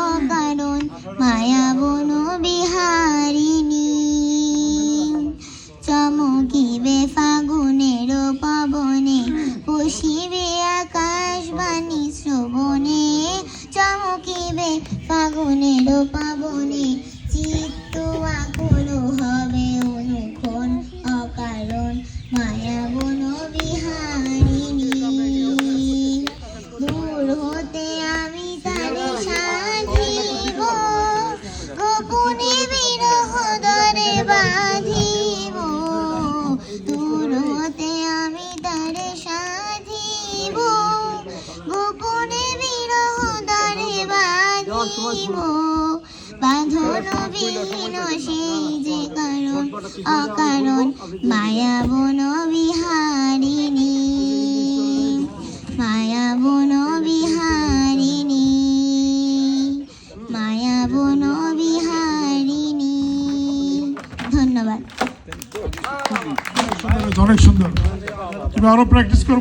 অকারণ মায়া বন বিহারিণী চমকিবে ফাগুনের পবনে পুষিবে আকাশবাণী শ্রবণে চমকিবে ফাগুনের পবনে চিত্ত আকুল হবে অনুক্ষণ অকারণ মায়া বন বিহারিণী দূর হতে আমি তারে সাধিব গোপনে বিরহ দরে বাঁধিব দূর হতে আমি তারে সাধিব গোপনে বিরহ দরে বাঁধিব বাঁধন বিহীন সেই যে কারণ অকারণ মায়া বন বিহারিণী মায়া বন বিহারিণী মায়া বন বিহারিণী ধন্যবাদ অনেক সুন্দর। তুমি আরো প্র্যাকটিস করো।